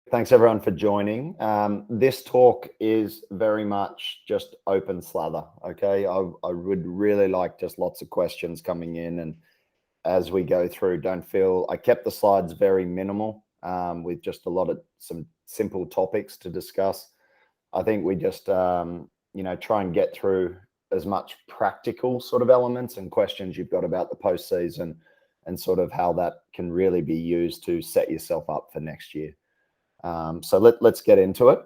Thanks everyone for joining. This talk is very much just open slather. Okay, I would really like just lots of questions coming in, and as we go through, don't feel I kept the slides very minimal with just a lot of some simple topics to discuss. I think we just try and get through as much practical sort of elements and questions you've got about the postseason and sort of how that can really be used to set yourself up for next year. So let's get into it.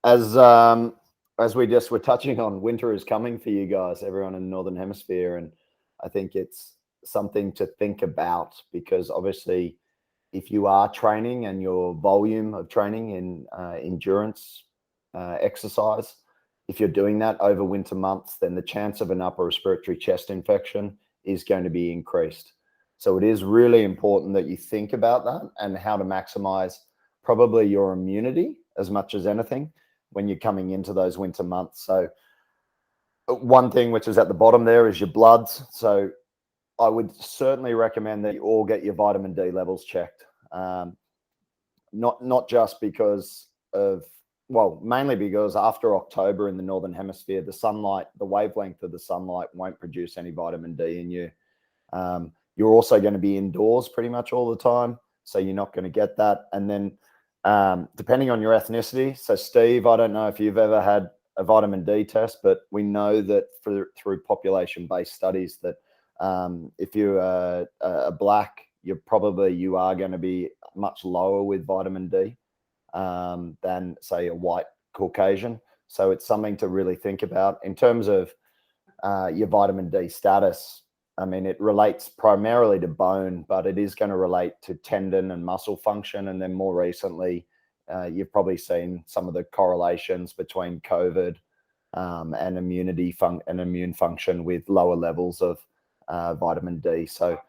As we just were touching on, winter is coming for you guys, everyone in the Northern Hemisphere, and I think it's something to think about because obviously, if you are training and your volume of training in endurance exercise, if you're doing that over winter months, then the chance of an upper respiratory chest infection is going to be increased. So it is really important that you think about that and how to maximize probably your immunity as much as anything when you're coming into those winter months. So one thing which is at the bottom there is your bloods. So I would certainly recommend that you all get your vitamin D levels checked. Not just because of, well, mainly because after October in the Northern Hemisphere, the sunlight, the wavelength of the sunlight won't produce any vitamin D in you. You're also going to be indoors pretty much all the time, so you're not going to get that. And then depending on your ethnicity, so Steve, I don't know if you've ever had a vitamin D test, but we know that through population-based studies that if you're a black, you are going to be much lower with vitamin D than say a white Caucasian. So it's something to really think about in terms of your vitamin D status. I mean, it relates primarily to bone, but it is going to relate to tendon and muscle function. And then more recently, you've probably seen some of the correlations between COVID and immune function with lower levels of vitamin D. So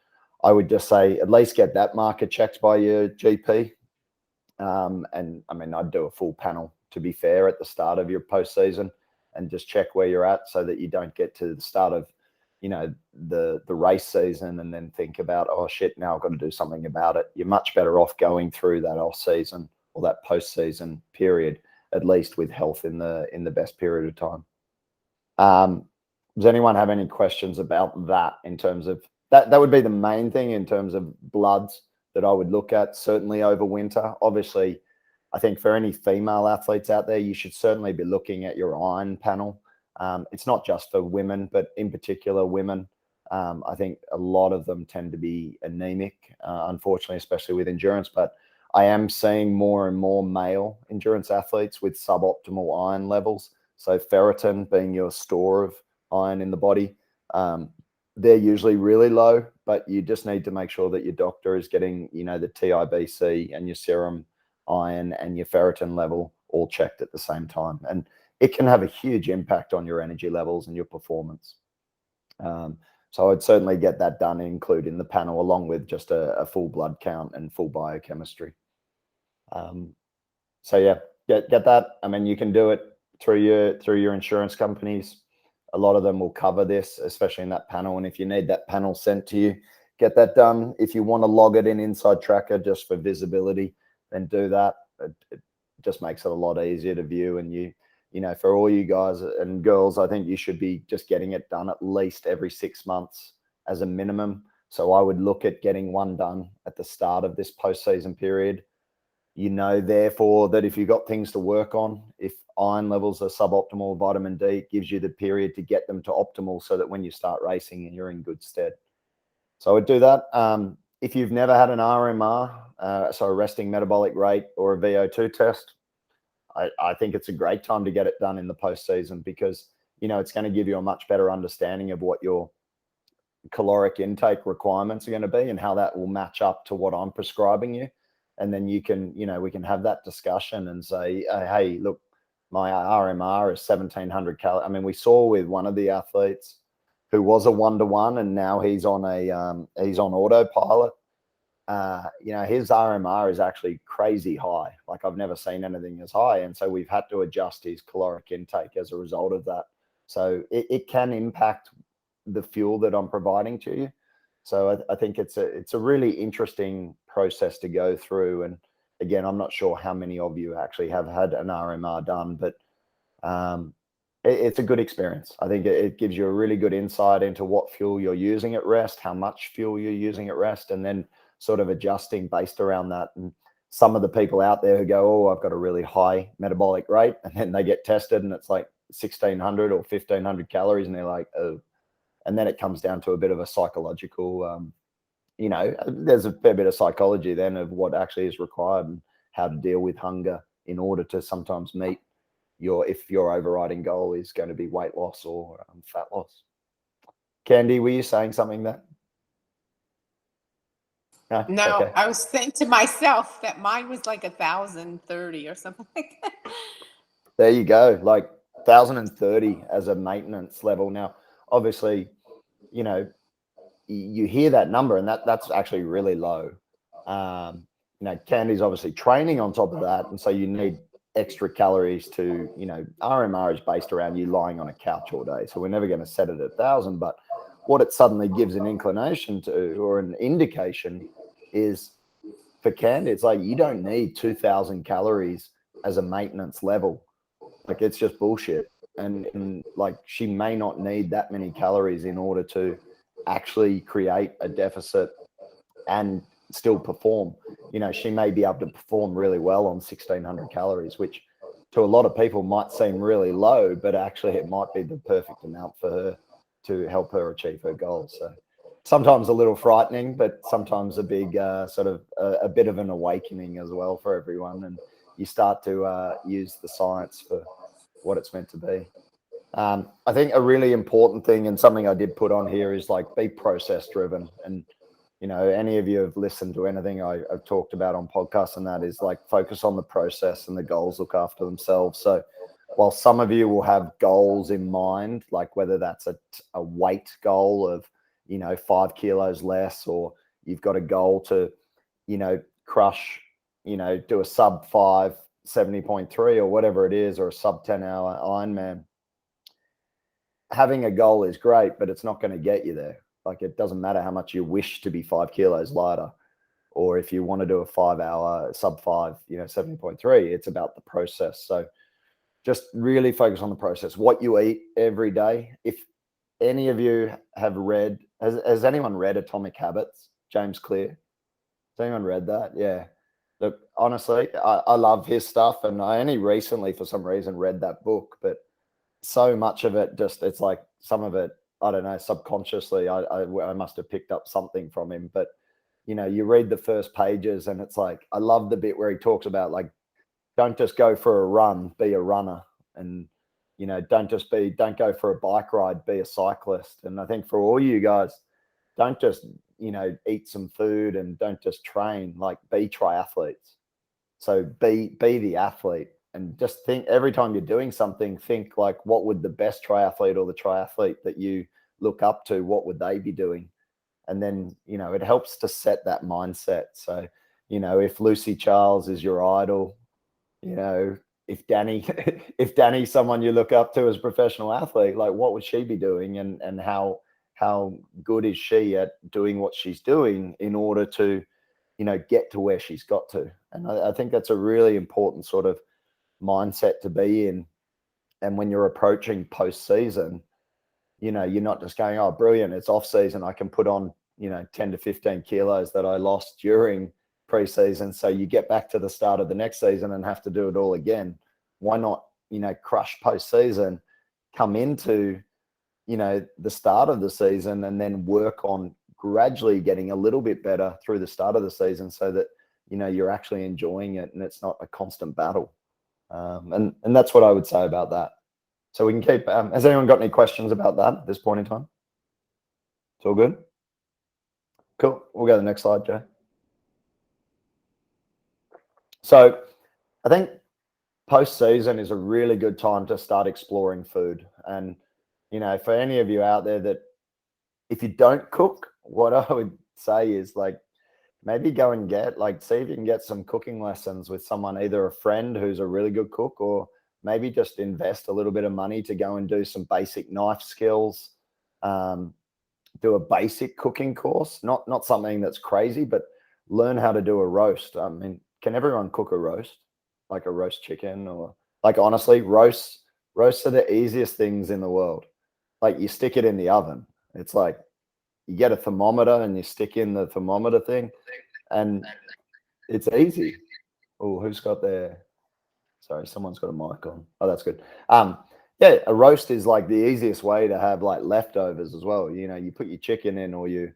I would just say at least get that marker checked by your GP. And I mean, I'd do a full panel, to be fair, at the start of your postseason and just check where you're at so that you don't get to the start of the race season and then think about, oh shit, now I've got to do something about it. You're much better off going through that off season or that postseason period, at least with health in the best period of time. Does anyone have any questions about that in terms of that would be the main thing in terms of bloods that I would look at, certainly over winter. Obviously, I think for any female athletes out there, you should certainly be looking at your iron panel. It's not just for women, but in particular women. I think a lot of them tend to be anemic, unfortunately, especially with endurance. But I am seeing more and more male endurance athletes with suboptimal iron levels. So ferritin being your store of iron in the body, they're usually really low, but you just need to make sure that your doctor is getting, the TIBC and your serum iron and your ferritin level all checked at the same time. And it can have a huge impact on your energy levels and your performance. So I'd certainly get that done, including the panel, along with just a full blood count and full biochemistry. So yeah, get that. I mean, you can do it through your insurance companies. A lot of them will cover this, especially in that panel. And if you need that panel sent to you, get that done. If you want to log it in Inside Tracker just for visibility, then do that. It just makes it a lot easier to view. And for all you guys and girls, I think you should be just getting it done at least every 6 months as a minimum. So I would look at getting one done at the start of this postseason period. Therefore, that if you've got things to work on, if iron levels are suboptimal, vitamin D, it gives you the period to get them to optimal so that when you start racing, you're in good stead. So I would do that. If you've never had an RMR, so a resting metabolic rate or a VO2 test, I think it's a great time to get it done in the postseason because, it's going to give you a much better understanding of what your caloric intake requirements are going to be and how that will match up to what I'm prescribing you. And then we can have that discussion and say, hey, look, my RMR is 1,700 calories. I mean, we saw with one of the athletes who was a 1-to-1 and now he's on autopilot. His RMR is actually crazy high. Like I've never seen anything as high. And so we've had to adjust his caloric intake as a result of that. So it can impact the fuel that I'm providing to you. So I think it's a really interesting process to go through. And again, I'm not sure how many of you actually have had an RMR done, but um, it's a good experience. I think it gives you a really good insight into what fuel you're using at rest, how much fuel you're using at rest, and then sort of adjusting based around that. And some of the people out there who go, oh, I've got a really high metabolic rate, and then they get tested and it's like 1600 or 1500 calories, and they're like, oh. And then it comes down to a bit of a psychological, there's a fair bit of psychology then of what actually is required and how to deal with hunger in order to sometimes meet if your overriding goal is going to be weight loss or fat loss. Candy, were you saying something there? No, okay. I was saying to myself that mine was like 1,030 or something like that. There you go, like 1,030 as a maintenance level. Now, obviously, you hear that number and that's actually really low. Candy's obviously training on top of that, and so you need extra calories to, RMR is based around you lying on a couch all day, so we're never going to set it at 1,000. But what it suddenly gives an inclination to, or an indication, is for Candy, it's like you don't need 2,000 calories as a maintenance level. Like, it's just bullshit. And like, she may not need that many calories in order to actually create a deficit and still perform. She may be able to perform really well on 1,600 calories, which to a lot of people might seem really low, but actually it might be the perfect amount for her to help her achieve her goals. So sometimes a little frightening, but sometimes a big sort of a bit of an awakening as well for everyone. And you start to use the science for what it's meant to be. I think a really important thing, and something I did put on here, is like, be process driven. And any of you have listened to anything I've talked about on podcasts, and that is like, focus on the process and the goals look after themselves. So while some of you will have goals in mind, like whether that's a weight goal of 5 kilos less, or you've got a goal to crush, do a sub 5 70.3 or whatever it is, or a sub 10 hour Ironman, having a goal is great, but it's not going to get you there. Like, it doesn't matter how much you wish to be 5 kilos lighter, or if you want to do a 5 hour sub 5, 70.3, it's about the process. So just really focus on the process, what you eat every day. If any of you have read, has anyone read Atomic Habits, James Clear? Has anyone read that? Yeah. Look, honestly, I love his stuff, and I only recently, for some reason, read that book, but so much of it it's like, some of it, I don't know, subconsciously, I must have picked up something from him. But you read the first pages and it's like, I love the bit where he talks about, like, don't just go for a run, be a runner. And don't go for a bike ride, be a cyclist. And I think for all you guys, don't just eat some food and don't just train, like, be triathletes. So be the athlete. And just think, every time you're doing something, think like, what would the best triathlete, or the triathlete that you look up to, what would they be doing? And then, it helps to set that mindset. So, if Lucy Charles is your idol, if Danny's someone you look up to as a professional athlete, like, what would she be doing? And how good is she at doing what she's doing in order to, get to where she's got to? And I think that's a really important sort of mindset to be in. And when you're approaching post-season, you're not just going, oh, brilliant, it's off season, I can put on 10 to 15 kilos that I lost during pre-season, so you get back to the start of the next season and have to do it all again. Why not crush post-season, come into the start of the season, and then work on gradually getting a little bit better through the start of the season, so that you're actually enjoying it and it's not a constant battle. And that's what I would say about that. So we can keep, has anyone got any questions about that at this point in time? It's all good? Cool. We'll go to the next slide, Jay. So I think post-season is a really good time to start exploring food. And, for any of you out there that, if you don't cook, what I would say is, like, maybe go and see if you can get some cooking lessons with someone, either a friend who's a really good cook, or maybe just invest a little bit of money to go and do some basic knife skills. do a basic cooking course, not something that's crazy, but learn how to do a roast. I mean, can everyone cook a roast? Like a roast chicken, or like, honestly, roasts are the easiest things in the world. Like, you stick it in the oven. It's like you get a thermometer and you stick in the thermometer thing, and it's easy. Oh, who's got their, sorry, someone's got a mic on. Oh, that's good. Yeah, a roast is like the easiest way to have like leftovers as well. You know, you put your chicken in, or you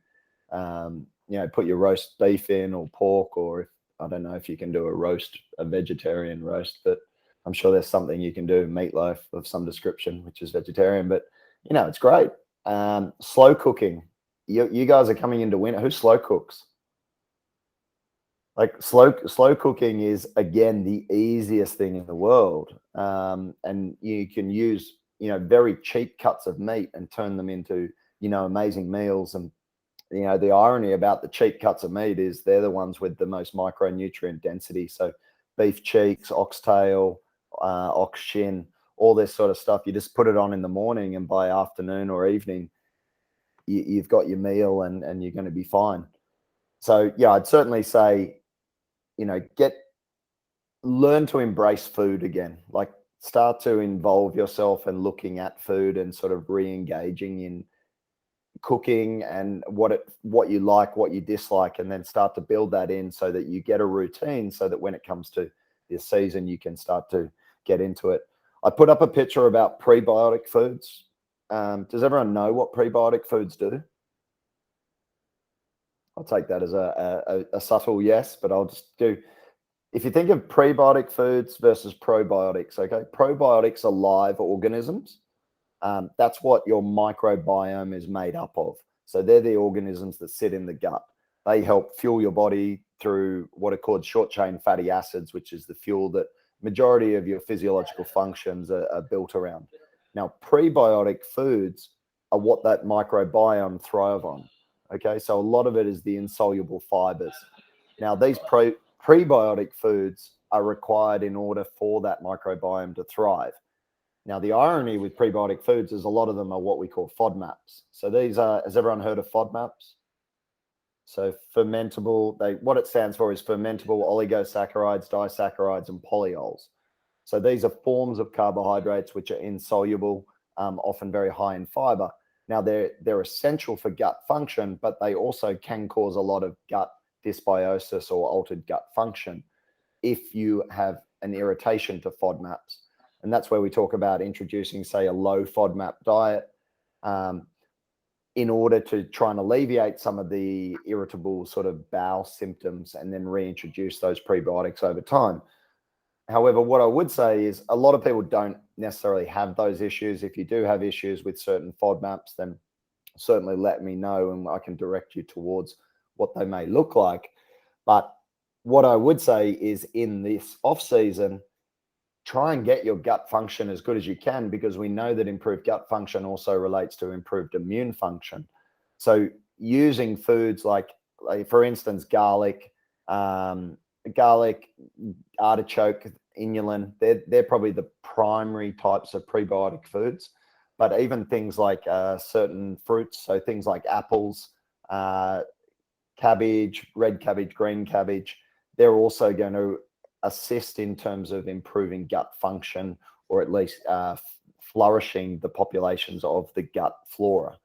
know, put your roast beef in, or pork, or if, I don't know if you can do a vegetarian roast, but I'm sure there's something you can do, meatloaf of some description, which is vegetarian, but you know, it's great. Slow cooking. You guys are coming into winter. Who slow cooks? Like, slow cooking is, again, the easiest thing in the world. And you can use, you know, very cheap cuts of meat and turn them into, you know, amazing meals. And you know, the irony about the cheap cuts of meat is they're the ones with the most micronutrient density. So beef cheeks, oxtail, ox shin, all this sort of stuff, you just put it on in the morning, and by afternoon or evening, you've got your meal, and you're going to be fine. So yeah, I'd certainly say, you know, learn to embrace food again. Like, start to involve yourself and looking at food, and sort of re-engaging in cooking, and what you like, what you dislike, and then start to build that in, so that you get a routine, so that when it comes to this season, you can start to get into it. I put up a picture about prebiotic foods. Does everyone know what prebiotic foods do? I'll take that as a subtle yes, but I'll just do. If you think of prebiotic foods versus probiotics, okay, probiotics are live organisms. That's what your microbiome is made up of. So they're the organisms that sit in the gut. They help fuel your body through what are called short chain fatty acids, which is the fuel that majority of your physiological functions are built around. Now, prebiotic foods are what that microbiome thrive on. Okay, so a lot of it is the insoluble fibers. Now, these prebiotic foods are required in order for that microbiome to thrive. Now, the irony with prebiotic foods is a lot of them are what we call FODMAPs. So these are, has everyone heard of FODMAPs? So fermentable, what it stands for is fermentable oligosaccharides, disaccharides, and polyols. So these are forms of carbohydrates which are insoluble, often very high in fiber. Now, they're essential for gut function, but they also can cause a lot of gut dysbiosis or altered gut function if you have an irritation to FODMAPs. And that's where we talk about introducing, say, a low FODMAP diet, in order to try and alleviate some of the irritable sort of bowel symptoms, and then reintroduce those prebiotics over time. However, what I would say is a lot of people don't necessarily have those issues. If you do have issues with certain FODMAPs, then certainly let me know, and I can direct you towards what they may look like. But what I would say is, in this off season, try and get your gut function as good as you can, because we know that improved gut function also relates to improved immune function. So using foods like for instance, garlic, artichoke, inulin, they're probably the primary types of prebiotic foods. But even things like certain fruits, so things like apples, cabbage, red cabbage, green cabbage, they're also going to assist in terms of improving gut function, or at least flourishing the populations of the gut flora.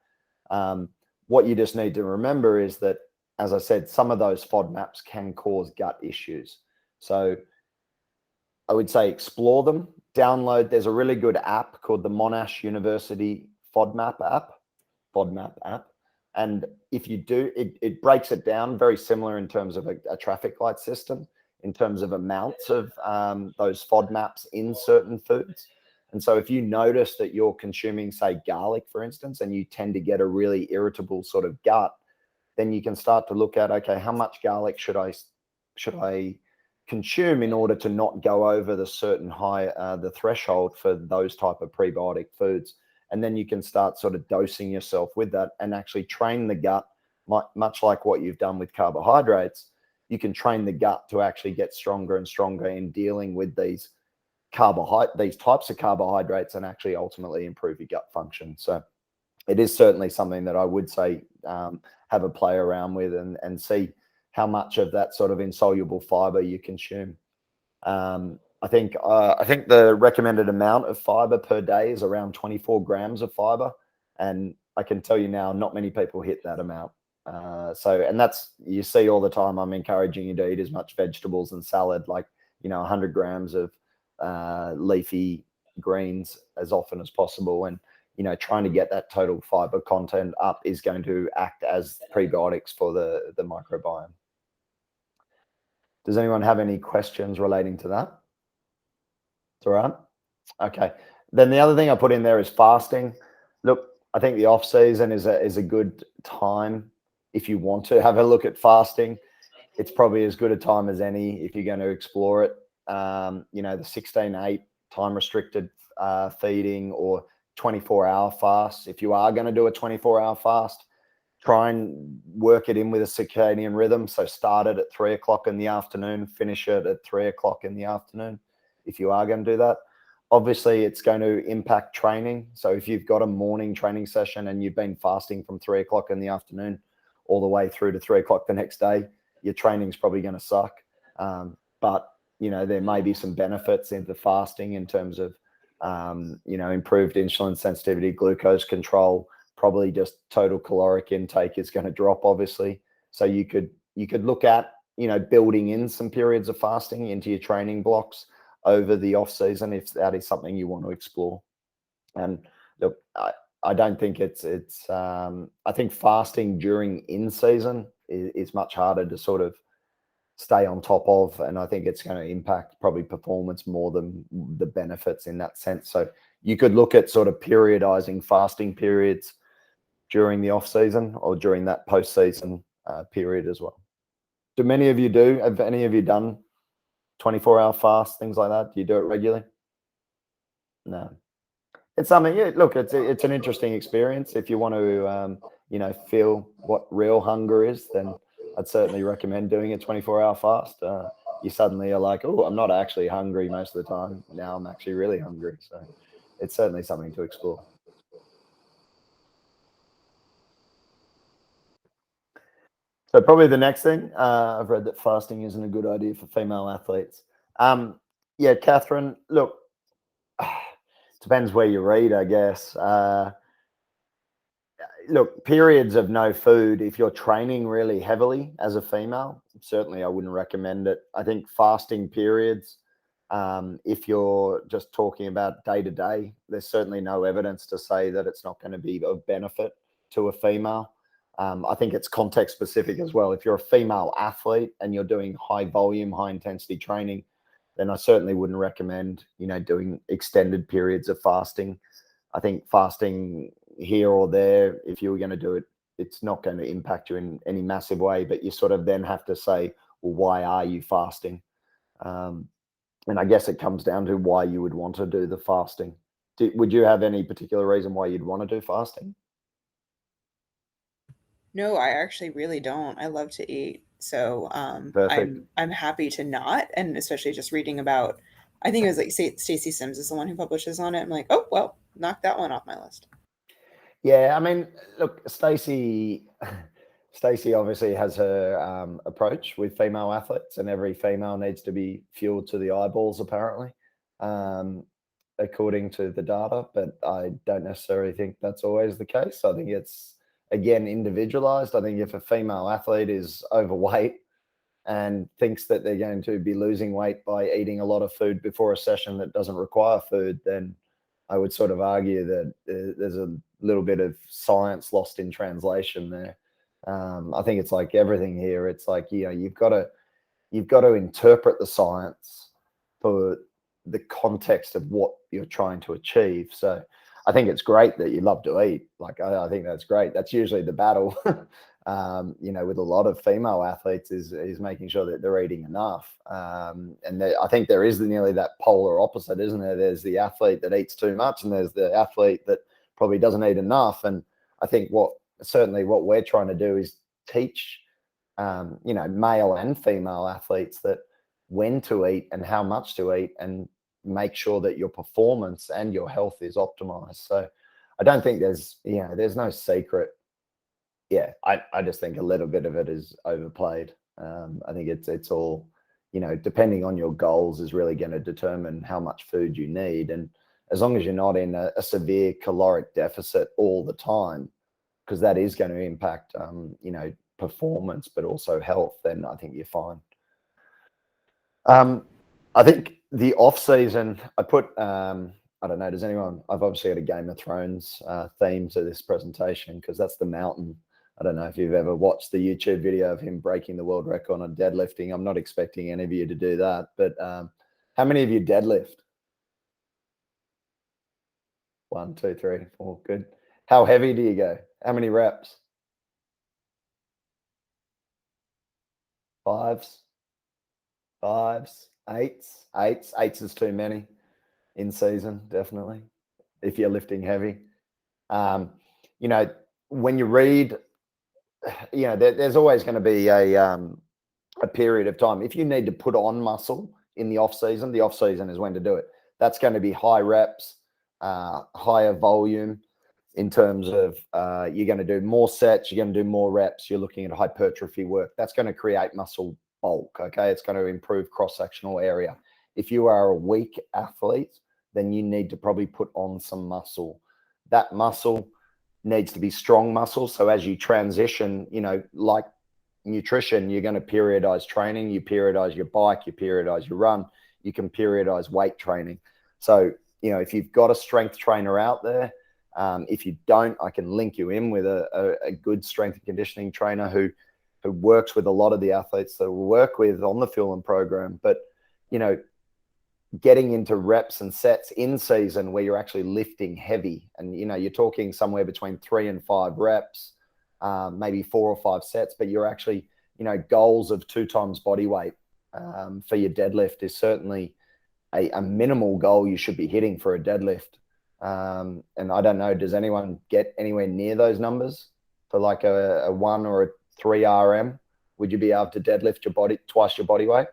What you just need to remember is that, as I said, some of those FODMAPs can cause gut issues. So I would say explore them. There's a really good app called the Monash University FODMAP app. And if you do, it breaks it down very similar in terms of a traffic light system, in terms of amounts of those FODMAPs in certain foods. And so if you notice that you're consuming, say, garlic, for instance, and you tend to get a really irritable sort of gut, then you can start to look at, okay, how much garlic should I consume in order to not go over the certain the threshold for those type of prebiotic foods. And then you can start sort of dosing yourself with that, and actually train the gut, much like what you've done with carbohydrates. You can train the gut to actually get stronger and stronger in dealing with these types of carbohydrates, and actually ultimately improve your gut function. So it is certainly something that I would say have a play around with and see how much of that sort of insoluble fiber you consume. I think the recommended amount of fiber per day is around 24 grams of fiber, and I can tell you now, not many people hit that amount. And that's, you see all the time. I'm encouraging you to eat as much vegetables and salad, like 100 grams of leafy greens as often as possible, and trying to get that total fiber content up is going to act as prebiotics for the microbiome. Does anyone have any questions relating to that? It's all right. Okay. Then the other thing I put in there is fasting. Look, I think the off season is a good time if you want to have a look at fasting. It's probably as good a time as any if you're going to explore it. The 16-8 time restricted feeding or 24-hour fast. If you are going to do a 24-hour fast, try and work it in with a circadian rhythm. So start it at 3 o'clock in the afternoon, finish it at 3 o'clock in the afternoon. If you are going to do that, obviously it's going to impact training. So if you've got a morning training session and you've been fasting from 3 o'clock in the afternoon all the way through to 3 o'clock the next day, your training's probably going to suck. But there may be some benefits into fasting in terms of improved insulin sensitivity, glucose control. Probably just total caloric intake is going to drop, obviously. So you could look at building in some periods of fasting into your training blocks over the off season if that is something you want to explore. And look, I don't think it's I think fasting during in season is much harder to sort of stay on top of, and I think it's going to impact probably performance more than the benefits in that sense. So you could look at sort of periodizing fasting periods during the off season or during that post season period as well. Do many of you do? Have any of you done 24-hour fast, things like that? Do you do it regularly? No. It's something. Yeah, look, it's an interesting experience. If you want to, feel what real hunger is, then I'd certainly recommend doing a 24-hour fast. You suddenly are like, oh, I'm not actually hungry most of the time. Now I'm actually really hungry. So it's certainly something to explore. So probably the next thing, I've read that fasting isn't a good idea for female athletes. Yeah, Catherine, look, depends where you read, I guess. Look, periods of no food, if you're training really heavily as a female, certainly I wouldn't recommend it. I think fasting periods, if you're just talking about day to day, there's certainly no evidence to say that it's not going to be of benefit to a female. I think it's context specific as well. If you're a female athlete and you're doing high volume, high intensity training, then I certainly wouldn't recommend, doing extended periods of fasting. I think fasting here or there, if you were going to do it, it's not going to impact you in any massive way, but you sort of then have to say, well, why are you fasting? And I guess it comes down to why you would want to do the fasting. Would you have any particular reason why you'd want to do fasting? No, I actually really don't. I love to eat. So Perfect. I'm happy to not, and especially just reading about, I think it was like Stacey Sims is the one who publishes on it. I'm like, oh well, knock that one off my list. Yeah, I mean, look, Stacey obviously has her approach with female athletes, and every female needs to be fueled to the eyeballs, apparently, according to the data. But I don't necessarily think that's always the case. I think it's, again, individualized. I think if a female athlete is overweight and thinks that they're going to be losing weight by eating a lot of food before a session that doesn't require food, then I would sort of argue that there's a little bit of science lost in translation there. I think it's like everything here. It's like, you've got to interpret the science for the context of what you're trying to achieve. So I think it's great that you love to eat. Like, I think that's great. That's usually the battle, with a lot of female athletes is making sure that they're eating enough. And I think there is nearly that polar opposite, isn't there? There's the athlete that eats too much, and there's the athlete that probably doesn't eat enough. And I think what we're trying to do is teach, male and female athletes that when to eat and how much to eat, and make sure that your performance and your health is optimized. So I don't think there's, there's no secret. Yeah, I just think a little bit of it is overplayed. I think it's all, depending on your goals is really going to determine how much food you need. And as long as you're not in a severe caloric deficit all the time, because that is going to impact, performance, but also health, then I think you're fine. I think the off season, I put, I don't know, does anyone, I've obviously got a Game of Thrones theme to this presentation because that's the mountain. I don't know if you've ever watched the YouTube video of him breaking the world record on deadlifting. I'm not expecting any of you to do that, but how many of you deadlift? 1, 2, 3, 4. Good. How heavy do you go? How many reps? 5s, 5s, 8s. 8s is too many in season, definitely, if you're lifting heavy. When you read, there's always going to be a period of time. If you need to put on muscle in the off season is when to do it. That's going to be high reps, higher volume in terms of you're going to do more sets, you're going to do more reps, you're looking at hypertrophy work. That's going to create muscle bulk, okay? It's going to improve cross-sectional area. If you are a weak athlete, then you need to probably put on some muscle. That muscle needs to be strong muscle. So as you transition, like nutrition, you're going to periodize training, you periodize your bike, you periodize your run, you can periodize weight training. So, if you've got a strength trainer out there, if you don't, I can link you in with a good strength and conditioning trainer who works with a lot of the athletes that we work with on the Fuel and program. But, getting into reps and sets in season where you're actually lifting heavy and, you're talking somewhere between 3 and 5 reps, maybe 4 or 5 sets, but you're actually, goals of 2 times body weight for your deadlift is certainly a minimal goal you should be hitting for a deadlift. And I don't know, does anyone get anywhere near those numbers for like a 1 or a 3 RM? Would you be able to deadlift your body twice your body weight?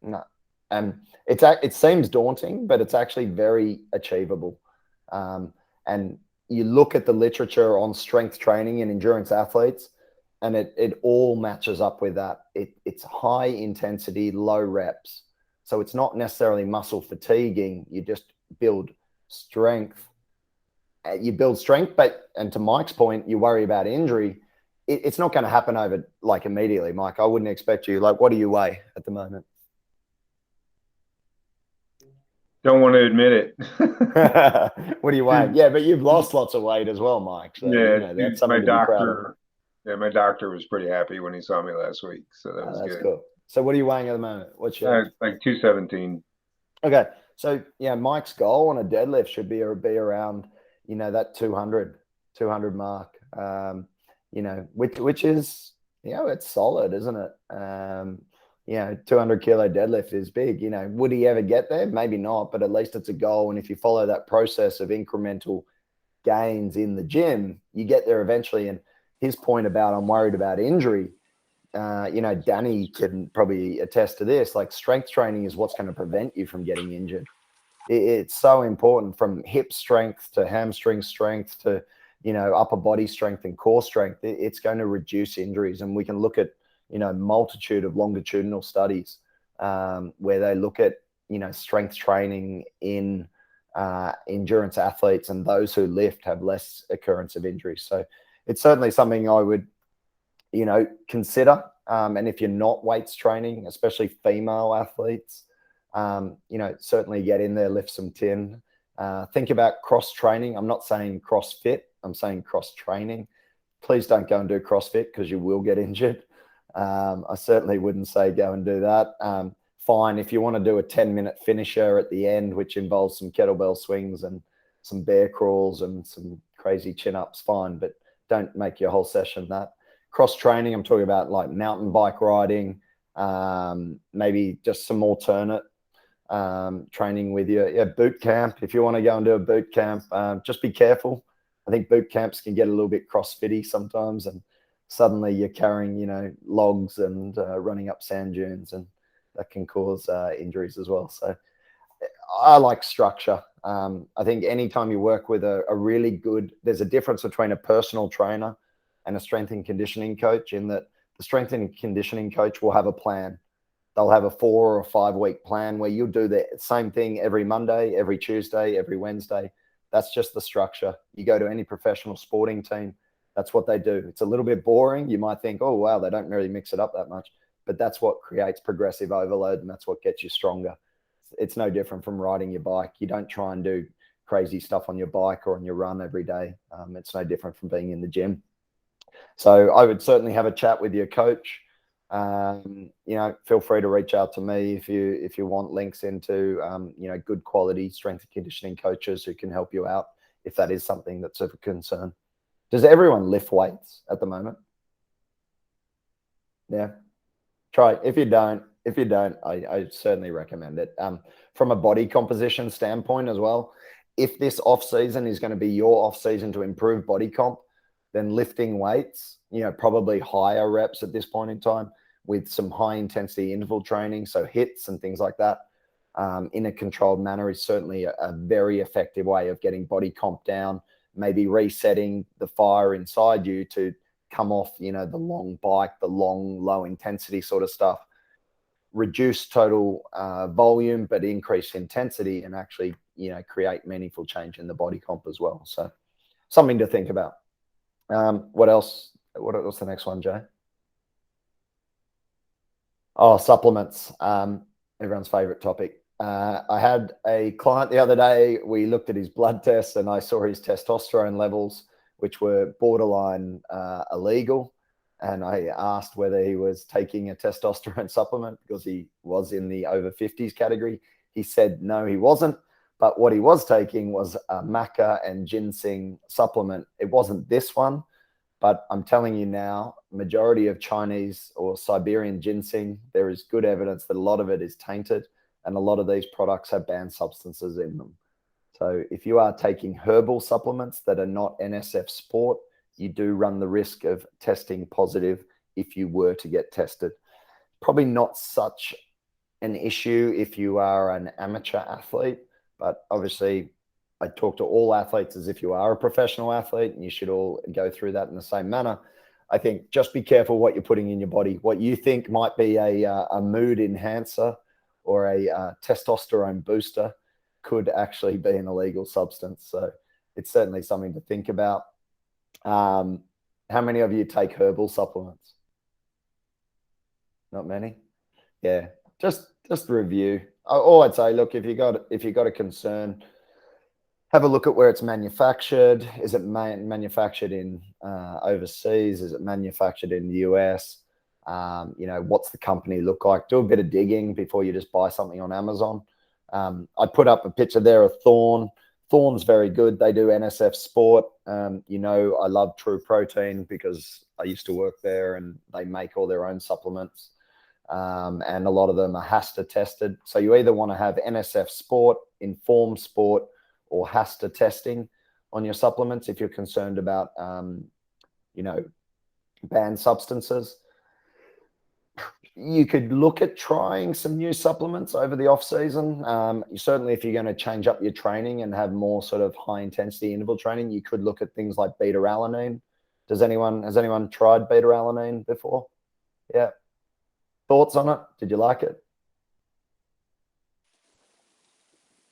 No. And it seems daunting, but it's actually very achievable. And you look at the literature on strength training and endurance athletes, and it all matches up with that. It's high intensity, low reps. So it's not necessarily muscle fatiguing. You just build strength. But, and to Mike's point, you worry about injury. It's not going to happen over like immediately, Mike. I wouldn't expect you, like, what do you weigh at the moment? Don't want to admit it. What do you weigh? Yeah, but you've lost lots of weight as well, Mike. So, yeah, that's something to be proud of. Yeah, my doctor was pretty happy when he saw me last week. So that was that's good. Cool. So what are you weighing at the moment? What's your like 217. Okay. So yeah, Mike's goal on a deadlift should be around, that 200 mark. Which is, it's solid, isn't it? 200 kilo deadlift is big. Would he ever get there? Maybe not, but at least it's a goal. And if you follow that process of incremental gains in the gym, you get there eventually. And his point about I'm worried about injury, Danny can probably attest to this. Like, strength training is what's going to prevent you from getting injured. It's so important, from hip strength to hamstring strength to, upper body strength and core strength. It's going to reduce injuries. And we can look at, multitude of longitudinal studies where they look at, strength training in endurance athletes, and those who lift have less occurrence of injuries. So it's certainly something I would, consider. And if you're not weights training, especially female athletes, certainly get in there, lift some tin. Think about cross training. I'm not saying CrossFit, I'm saying cross training. Please don't go and do CrossFit because you will get injured. I certainly wouldn't say go and do that. Fine, if you want to do a 10-minute finisher at the end, which involves some kettlebell swings and some bear crawls and some crazy chin-ups, fine, but don't make your whole session that. Cross training, I'm talking about like mountain bike riding, maybe just some alternate training with you. Yeah, boot camp. If you want to go and do a boot camp, just be careful. I think boot camps can get a little bit CrossFitty sometimes, and suddenly you're carrying, logs and running up sand dunes, and that can cause injuries as well. So I like structure. I think anytime you work with a really good, there's a difference between a personal trainer and a strength and conditioning coach, in that the strength and conditioning coach will have a plan. They'll have a 4 or 5 week plan where you'll do the same thing every Monday, every Tuesday, every Wednesday. That's just the structure. You go to any professional sporting team, that's what they do. It's a little bit boring. You might think, oh, wow, they don't really mix it up that much. But that's what creates progressive overload, and that's what gets you stronger. It's no different from riding your bike. You don't try and do crazy stuff on your bike or on your run every day. It's no different from being in the gym. So I would certainly have a chat with your coach. Feel free to reach out to me if you want links into good quality strength and conditioning coaches who can help you out if that is something that's of a concern. Does everyone lift weights at the moment? Yeah. Try. If you don't, I certainly recommend it. From a body composition standpoint as well, if this off season is going to be your off season to improve body comp, then lifting weights, probably higher reps at this point in time with some high intensity interval training, so hits and things like that, in a controlled manner is certainly a very effective way of getting body comp down, maybe resetting the fire inside you to come off, the long bike, the long, low intensity sort of stuff, reduce total volume, but increase intensity and actually, create meaningful change in the body comp as well. So something to think about. What else? What's the next one, Jay? Oh, supplements. Everyone's favorite topic. I had a client the other day. We looked at his blood tests and I saw his testosterone levels, which were borderline illegal. And I asked whether he was taking a testosterone supplement because he was in the over 50s category. He said no, he wasn't. But what he was taking was a maca and ginseng supplement. It wasn't this one, but I'm telling you now, majority of Chinese or Siberian ginseng, there is good evidence that a lot of it is tainted and a lot of these products have banned substances in them. So if you are taking herbal supplements that are not NSF Sport, you do run the risk of testing positive if you were to get tested. Probably not such an issue if you are an amateur athlete, but obviously I talk to all athletes as if you are a professional athlete, and you should all go through that in the same manner. I think just be careful what you're putting in your body. What you think might be a mood enhancer or a testosterone booster could actually be an illegal substance. So it's certainly something to think about. How many of you take herbal supplements? Not many. Yeah, just review. All I'd say, look, if you got a concern, have a look at where it's manufactured. Is it manufactured in overseas? Is it manufactured in the US? What's the company look like? Do a bit of digging before you just buy something on Amazon. I put up a picture there of Thorne. Thorne's very good. They do NSF Sport. I love True Protein because I used to work there and they make all their own supplements. And a lot of them are HASTA tested. So you either want to have NSF Sport, Inform Sport, or HASTA testing on your supplements if you're concerned about, banned substances. You could look at trying some new supplements over the off season. Certainly, if you're going to change up your training and have more sort of high intensity interval training, you could look at things like beta alanine. Has anyone tried beta alanine before? Yeah. Thoughts on it? Did you like it?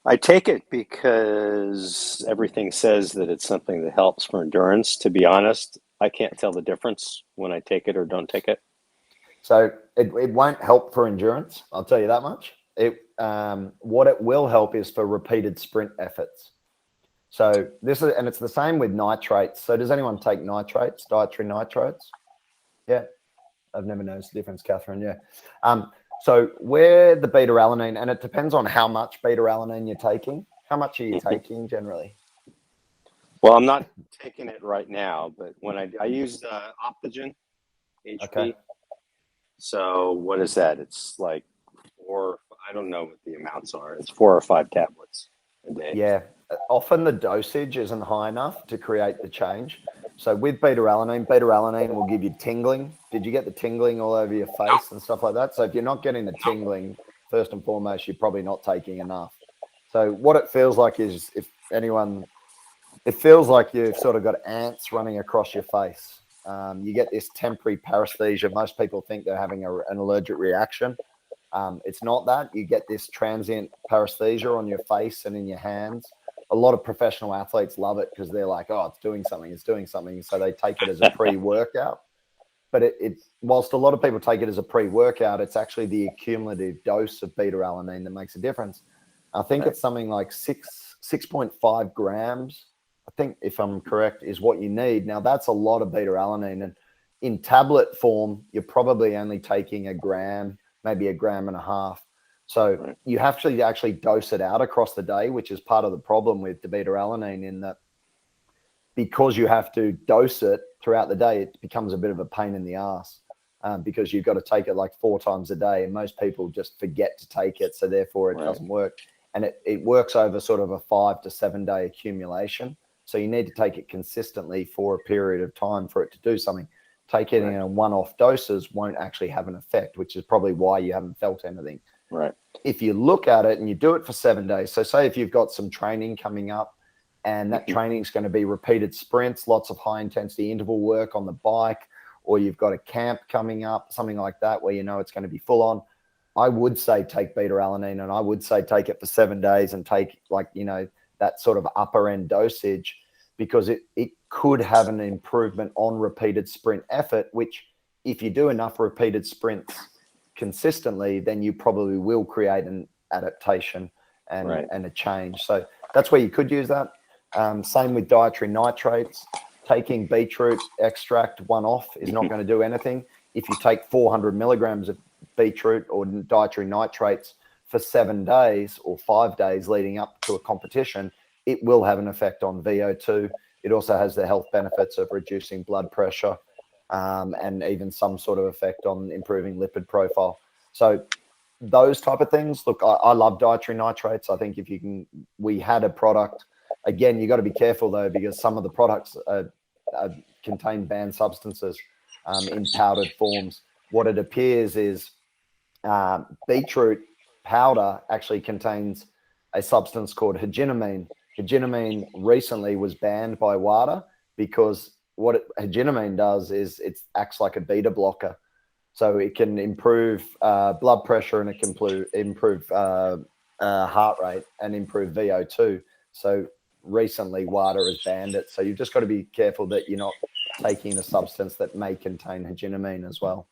I take it because everything says that it's something that helps for endurance. To be honest, I can't tell the difference when I take it or don't take it. So it won't help for endurance. I'll tell you that much. What it will help is for repeated sprint efforts. So it's the same with nitrates. So does anyone take nitrates, dietary nitrates? Yeah. I've never noticed the difference, Catherine. Yeah. So where the beta alanine, and it depends on how much beta alanine you're taking. How much are you taking generally? Well, I'm not taking it right now, but when I use Optogen HP. Okay. So what is that? It's like I don't know what the amounts are. It's 4 or 5 tablets a day. Yeah. Often the dosage isn't high enough to create the change. So with beta alanine will give you tingling. Did you get the tingling all over your face and stuff like that? So if you're not getting the tingling, first and foremost, you're probably not taking enough. So what it feels like is, it feels like you've sort of got ants running across your face. You get this temporary paresthesia. Most people think they're having an allergic reaction. It's not that. You get this transient paresthesia on your face and in your hands. A lot of professional athletes love it because they're like, oh, it's doing something. So they take it as a pre-workout. But whilst a lot of people take it as a pre-workout, it's actually the accumulative dose of beta-alanine that makes a difference. I think it's something like 6.5 grams, I think, if I'm correct, is what you need. Now, that's a lot of beta-alanine. And in tablet form, you're probably only taking a gram, maybe a gram and a half. So you have to actually dose it out across the day, which is part of the problem with the beta-alanine, in that because you have to dose it throughout the day, it becomes a bit of a pain in the ass because you've got to take it like 4 times a day. And most people just forget to take it. So therefore it doesn't work. And it works over sort of a 5 to 7 day accumulation. So you need to take it consistently for a period of time for it to do something. Take it in a one-off doses won't actually have an effect, which is probably why you haven't felt anything. Right. If you look at it and you do it for 7 days, so say if you've got some training coming up and that training is going to be repeated sprints, lots of high intensity interval work on the bike, or you've got a camp coming up, something like that, where you know it's going to be full on, I would say take beta-alanine, and I would say take it for 7 days and take, like, you know, that sort of upper end dosage, because it could have an improvement on repeated sprint effort, which if you do enough repeated sprints consistently, then you probably will create an adaptation and a change. So that's where you could use that. Same with dietary nitrates. Taking beetroot extract one off is not going to do anything. If you take 400 milligrams of beetroot or dietary nitrates for 7 days or 5 days leading up to a competition, it will have an effect on VO2. It also has the health benefits of reducing blood pressure and even some sort of effect on improving lipid profile. So those type of things. Look, I love dietary nitrates. I think if you can, we had a product. Again, you got to be careful though, because some of the products contain banned substances in powdered forms. What it appears is beetroot powder actually contains a substance called hegenamine. Hegenamine recently was banned by WADA because what hegenamine does is it acts like a beta blocker. So it can improve blood pressure, and it can improve heart rate and improve VO2. So recently WADA has banned it. So you've just got to be careful that you're not taking a substance that may contain hegenamine as well.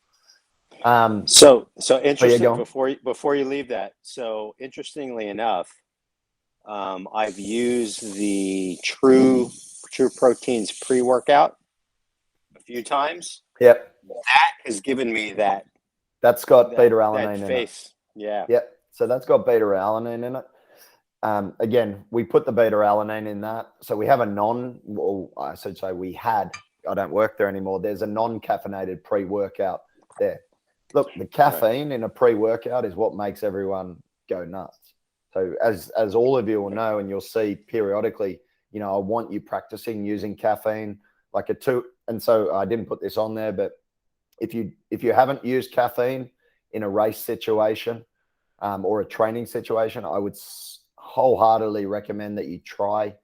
So interesting. Yeah, Before you leave that, so interestingly enough, I've used the True Proteins pre-workout a few times. Yep. That has given me that. That's got beta-alanine in it. Yeah. Yep. So that's got beta-alanine in it. Again, we put the beta-alanine in that. So we have I should say we had, I don't work there anymore. There's a non-caffeinated pre-workout there. Look, the caffeine in a pre-workout is what makes everyone go nuts. So as all of you will know, and you'll see periodically, you know, I want you practicing using caffeine like a 2. And so I didn't put this on there, but if you haven't used caffeine in a race situation or a training situation, I would wholeheartedly recommend that you try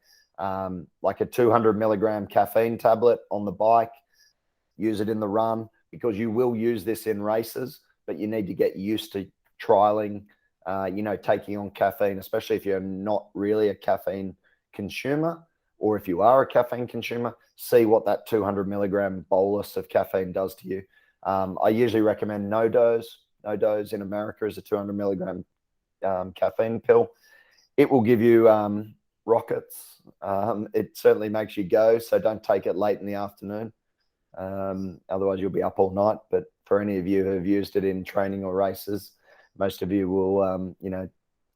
like a 200 milligram caffeine tablet on the bike. Use it in the run, because you will use this in races, but you need to get used to trialing, you know, taking on caffeine, especially if you're not really a caffeine consumer, or if you are a caffeine consumer, see what that 200 milligram bolus of caffeine does to you. I usually recommend No Dose. No Dose in America is a 200 milligram caffeine pill. It will give you rockets. It certainly makes you go, so don't take it late in the afternoon. Otherwise you'll be up all night. But for any of you who have used it in training or races, most of you will, you know,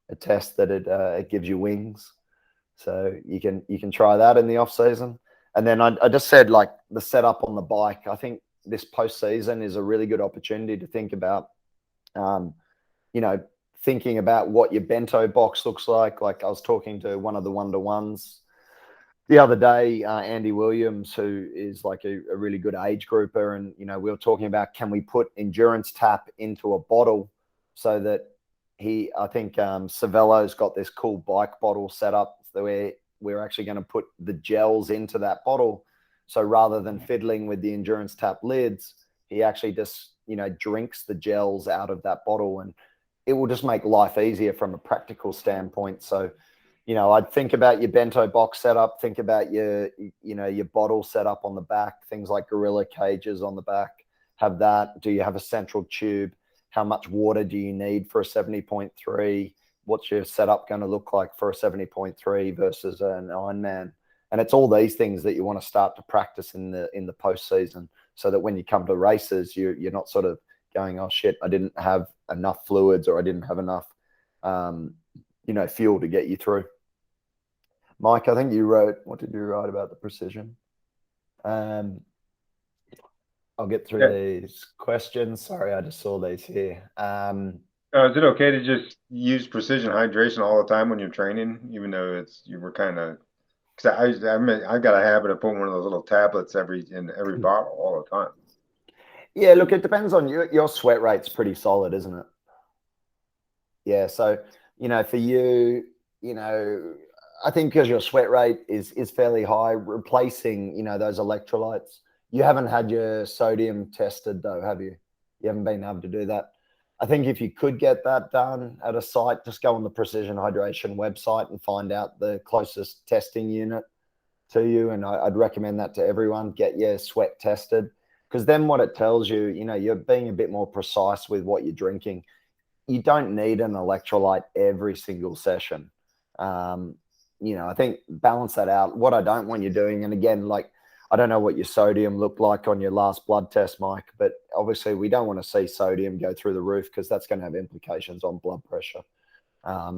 attest that it gives you wings. So you can try that in the off season. And then I just said, like, the setup on the bike. I think this postseason is a really good opportunity to think about, you know, thinking about what your bento box looks like. Like I was talking to one of the 1-to-1s the other day, Andy Williams, who is like a really good age grouper. And, you know, we were talking about, can we put endurance tap into a bottle so that I think Savello's got this cool bike bottle set up where we're actually going to put the gels into that bottle. So rather than fiddling with the endurance tap lids, he actually just, drinks the gels out of that bottle, and it will just make life easier from a practical standpoint. So, I'd think about your bento box setup, think about your bottle setup on the back, things like gorilla cages on the back. Have that. Do you have a central tube? How much water do you need for a 70.3? What's your setup going to look like for a 70.3 versus an Ironman? And it's all these things that you want to start to practice in the postseason, so that when you come to races, you're not sort of going, oh shit, I didn't have enough fluids, or I didn't have enough, fuel to get you through. Mike, I think you wrote, what did you write about the precision? I'll get through these questions. Sorry, I just saw these here. Is it okay to just use precision hydration all the time when you're training, even though you were kind of, because I've got a habit of putting one of those little tablets in every bottle all the time. Yeah, look, it depends on your sweat rate's pretty solid, isn't it? Yeah, so for you, I think because your sweat rate is fairly high, replacing those electrolytes. You haven't had your sodium tested though, have you? You haven't been able to do that. I think if you could get that done at a site, just go on the Precision Hydration website and find out the closest testing unit to you. And I'd recommend that to everyone. Get your sweat tested, because then what it tells you, you're being a bit more precise with what you're drinking. You don't need an electrolyte every single session. I think balance that out. What I don't want you doing, and again, I don't know what your sodium looked like on your last blood test, Mike, but obviously we don't want to see sodium go through the roof, because that's going to have implications on blood pressure.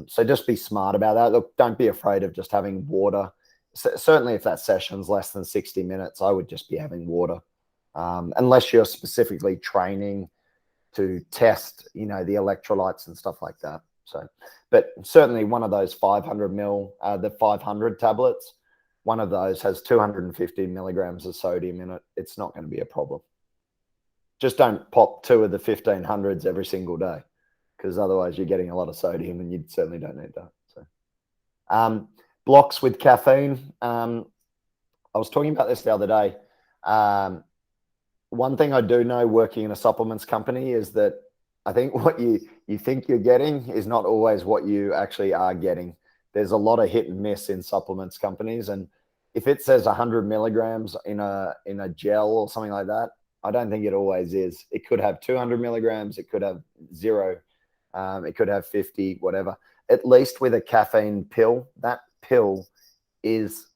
So just be smart about that. Look, don't be afraid of just having water. Certainly if that session's less than 60 minutes, I would just be having water, unless you're specifically training to test, the electrolytes and stuff like that. So, but certainly one of those 500 mil, the 500 tablets, one of those has 250 milligrams of sodium in it. It's not going to be a problem. Just don't pop 2 of the 1500s every single day, because otherwise you're getting a lot of sodium, and you certainly don't need that. So, blocks with caffeine. I was talking about this the other day. One thing I do know working in a supplements company is that I think what you think you're getting is not always what you actually are getting. There's a lot of hit and miss in supplements companies. And if it says 100 milligrams in a gel or something like that, I don't think it always is. It could have 200 milligrams. It could have 0. It could have 50, whatever. At least with a caffeine pill, that pill is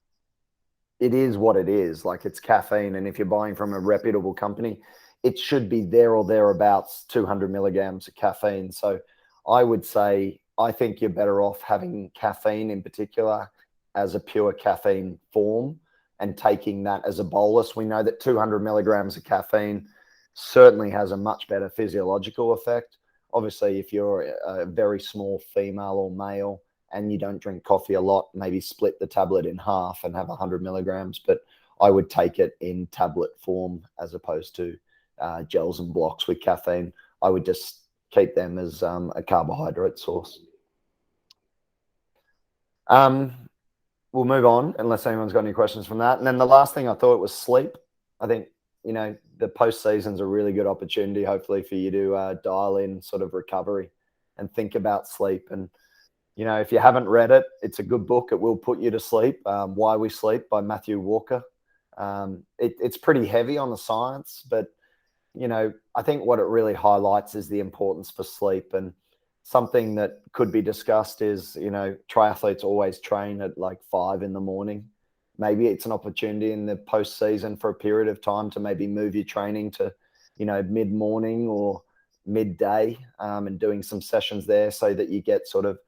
what it is. Like, it's caffeine. And if you're buying from a reputable company, it should be there or thereabouts 200 milligrams of caffeine. So I would say, I think you're better off having caffeine in particular as a pure caffeine form and taking that as a bolus. We know that 200 milligrams of caffeine certainly has a much better physiological effect. Obviously, if you're a very small female or male and you don't drink coffee a lot, maybe split the tablet in half and have 100 milligrams. But I would take it in tablet form as opposed to gels and blocks with caffeine. I would just keep them as a carbohydrate source. We'll move on unless anyone's got any questions from that. And then the last thing I thought was sleep. I think, the postseason's a really good opportunity, hopefully, for you to dial in sort of recovery and think about sleep. And, if you haven't read it, it's a good book. It will put you to sleep. Why We Sleep by Matthew Walker. It's pretty heavy on the science, but, I think what it really highlights is the importance for sleep. And something that could be discussed is, triathletes always train at like 5 a.m. Maybe it's an opportunity in the postseason for a period of time to maybe move your training to, mid-morning or midday, and doing some sessions there so that you get sort of,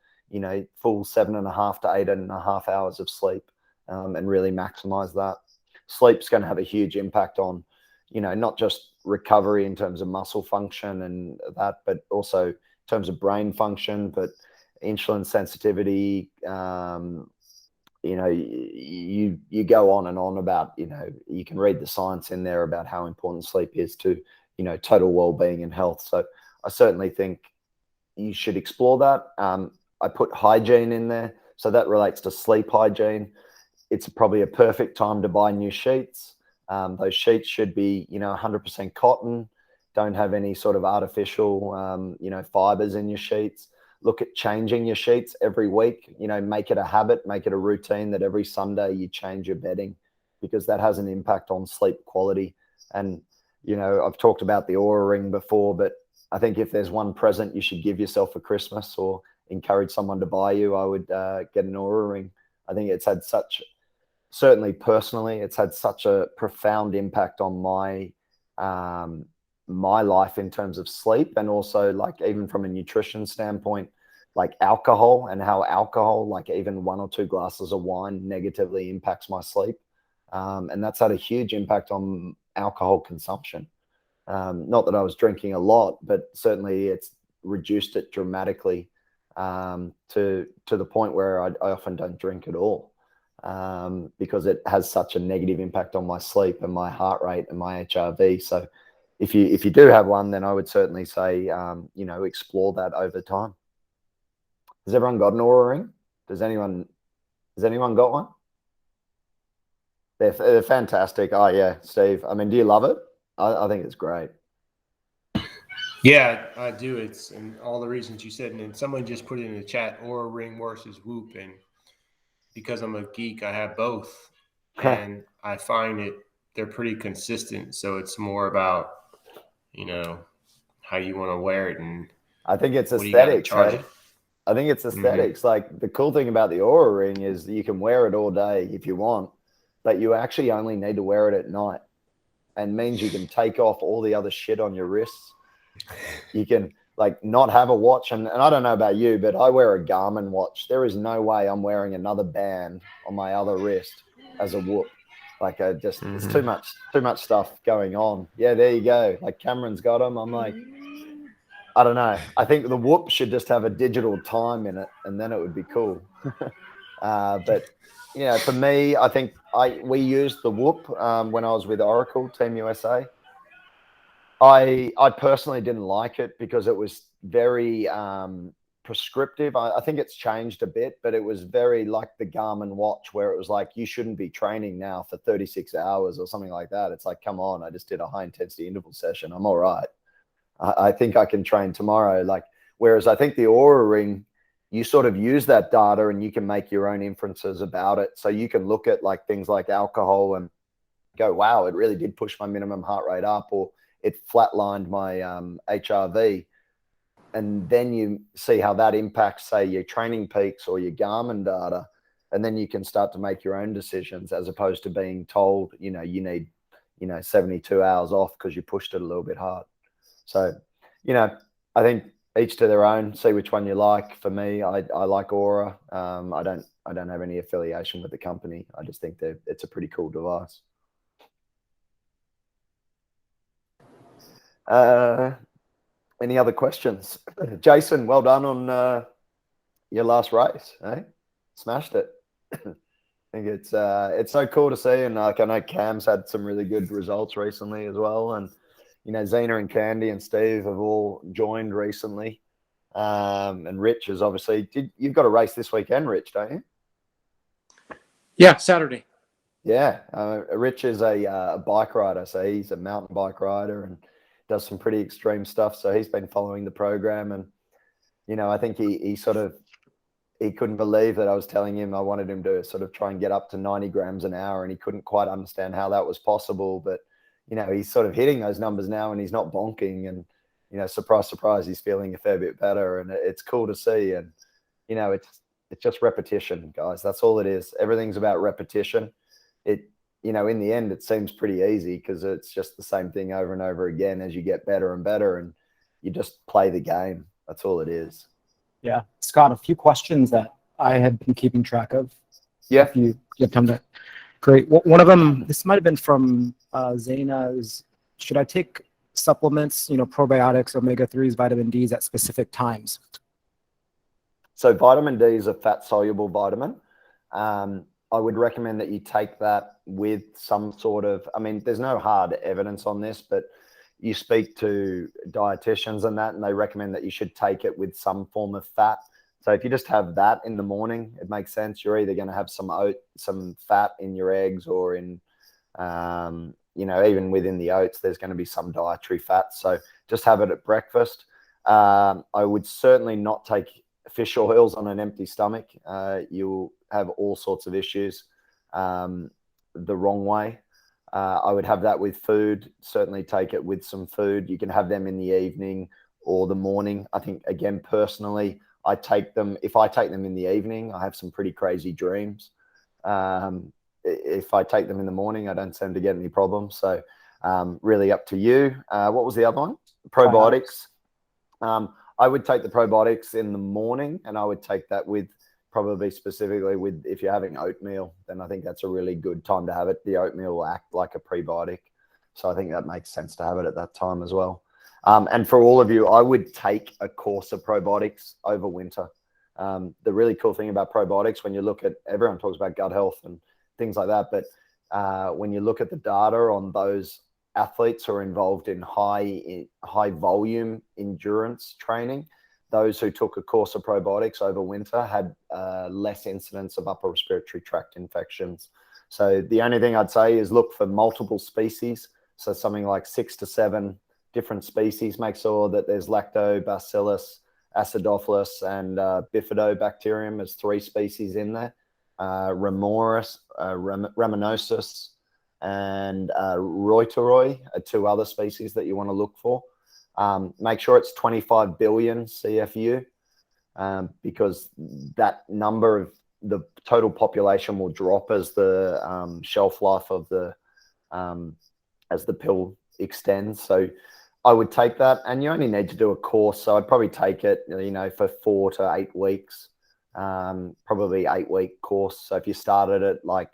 full 7.5 to 8.5 hours of sleep, and really maximize that. Sleep's going to have a huge impact on, not just recovery in terms of muscle function and that, but also in terms of brain function, but insulin sensitivity. You go on and on about, you can read the science in there about how important sleep is to, total well-being and health. So I certainly think, you should explore that. I put hygiene in there. So that relates to sleep hygiene. It's probably a perfect time to buy new sheets. Those sheets should be, 100% cotton. Don't have any sort of artificial, fibers in your sheets. Look at changing your sheets every week. Make it a habit, make it a routine that every Sunday you change your bedding, because that has an impact on sleep quality. And, I've talked about the Aura Ring before, but I think if there's one present you should give yourself for Christmas or encourage someone to buy you, I would get an Aura Ring. I think it's had certainly personally, it's had such a profound impact on my life in terms of sleep, and also like even from a nutrition standpoint, like alcohol, and how alcohol, like even 1 or 2 glasses of wine, negatively impacts my sleep. And that's had a huge impact on alcohol consumption. Not that I was drinking a lot, but certainly it's reduced it dramatically, to the point where I often don't drink at all, because it has such a negative impact on my sleep and my heart rate and my HRV. So if you do have one, then I would certainly say, explore that over time. Has everyone got an Aura Ring? Has anyone got one? They're fantastic. Oh yeah, Steve. I mean, do you love it? I think it's great. Yeah, I do. It's and all the reasons you said. And then someone just put it in the chat, Aura Ring versus Whoop. And because I'm a geek, I have both. And I find they're pretty consistent. So it's more about, how you want to wear it. And I think it's what do you gotta aesthetics. charge Hey? it. I think it's aesthetics. Like the cool thing about the Aura Ring is that you can wear it all day if you want, but you actually only need to wear it at night, and means you can take off all the other shit on your wrists. You can like not have a watch. And I don't know about you, but I wear a Garmin watch. There is no way I'm wearing another band on my other wrist as a Whoop. Like it's too much stuff going on. Yeah, there you go. Like Cameron's got them. I'm like, I don't know. I think the Whoop should just have a digital time in it, and then it would be cool. But for me, I think we used the Whoop when I was with Oracle Team USA. I personally didn't like it because it was very prescriptive. I think it's changed a bit, but it was very like the Garmin watch, where it was like, you shouldn't be training now for 36 hours or something like that. It's like, come on, I just did a high intensity interval session. I'm all right. I think I can train tomorrow. Like, whereas I think the Aura Ring, you sort of use that data and you can make your own inferences about it. So you can look at like things like alcohol and go, wow, it really did push my minimum heart rate up, or it flatlined my HRV. And then you see how that impacts, say, your training peaks or your Garmin data. And then you can start to make your own decisions, as opposed to being told, you need, 72 hours off because you pushed it a little bit hard. So, I think each to their own. See which one you like. For me, I like Aura. I don't have any affiliation with the company. I just think it's a pretty cool device. Any other questions? Jason, well done on your last race. Eh? Smashed it. I think it's so cool to see, and like I know Cam's had some really good results recently as well, and Zena and Candy and Steve have all joined recently, and Rich is obviously. You've got a race this weekend, Rich, don't you? Yeah, Saturday. Yeah, Rich is a bike rider, so he's a mountain bike rider and does some pretty extreme stuff. So he's been following the program, and I think he couldn't believe that I was telling him I wanted him to sort of try and get up to 90 grams an hour, and he couldn't quite understand how that was possible. But he's sort of hitting those numbers now, and he's not bonking, and surprise, surprise, he's feeling a fair bit better, and it's cool to see. And it's just repetition, guys. That's all it is. Everything's about repetition. In the end, it seems pretty easy because it's just the same thing over and over again as you get better and better, and you just play the game. That's all it is. Yeah, Scott, a few questions that I had been keeping track of. Yeah. If you have time to. Great. One of them, this might have been from Zena, is should I take supplements, probiotics, omega-3s, vitamin Ds at specific times? So vitamin D is a fat-soluble vitamin. I would recommend that you take that with some sort of, there's no hard evidence on this, but, you speak to dietitians and that, and they recommend that you should take it with some form of fat. So if you just have that in the morning, it makes sense. You're either going to have some fat in your eggs, or in, even within the oats, there's going to be some dietary fat. So just have it at breakfast. I would certainly not take fish oils on an empty stomach. You'll have all sorts of issues the wrong way. I would have that with food. Certainly take it with some food. You can have them in the evening or the morning. I think, again, personally, I take them. If I take them in the evening, I have some pretty crazy dreams. If I take them in the morning, I don't seem to get any problems. So really up to you. What was the other one? Probiotics. I would take the probiotics in the morning, and I would take that with, probably specifically with, if you're having oatmeal, then I think that's a really good time to have it. The oatmeal will act like a prebiotic. So I think that makes sense to have it at that time as well. And for all of you, I would take a course of probiotics over winter. The really cool thing about probiotics, when you look at, everyone talks about gut health and things like that, but when you look at the data on those athletes who are involved in high volume endurance training, those who took a course of probiotics over winter had less incidence of upper respiratory tract infections. So the only thing I'd say is look for multiple species. So something like 6 to 7 different species. Make sure that there's lactobacillus, acidophilus, and bifidobacterium as 3 species in there. Raminosus, and Reuteroi are 2 other species that you want to look for. Make sure it's 25 billion CFU, because that number of the total population will drop as the shelf life of the as the pill extends. So I would take that, and you only need to do a course. So I'd probably take it, for 4 to 8 weeks, probably 8-week course. So if you started at like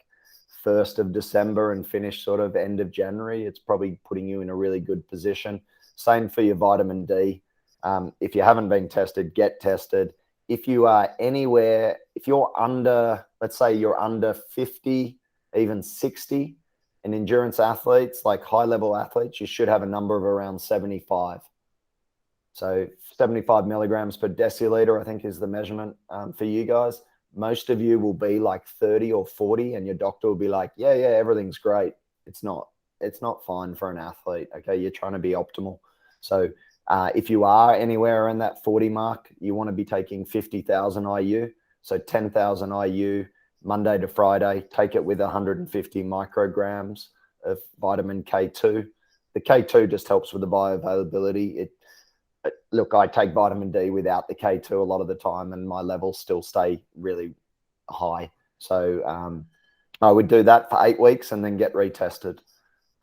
1st of December and finish sort of end of January, it's probably putting you in a really good position. Same for your vitamin D. If you haven't been tested, get tested. If you are anywhere, if you're under, let's say you're under 50, even 60, in endurance athletes, like high level athletes, you should have a number of around 75. So 75 milligrams per deciliter, I think, is the measurement for you guys. Most of you will be like 30 or 40, and your doctor will be like, yeah, everything's great. It's not fine for an athlete. Okay. You're trying to be optimal. So if you are anywhere around that 40 mark, you want to be taking 50,000 IU. So 10,000 IU Monday to Friday, take it with 150 micrograms of vitamin K2. The K2 just helps with the bioavailability. Look, I take vitamin D without the K2 a lot of the time, and my levels still stay really high. So I would do that for 8 weeks and then get retested.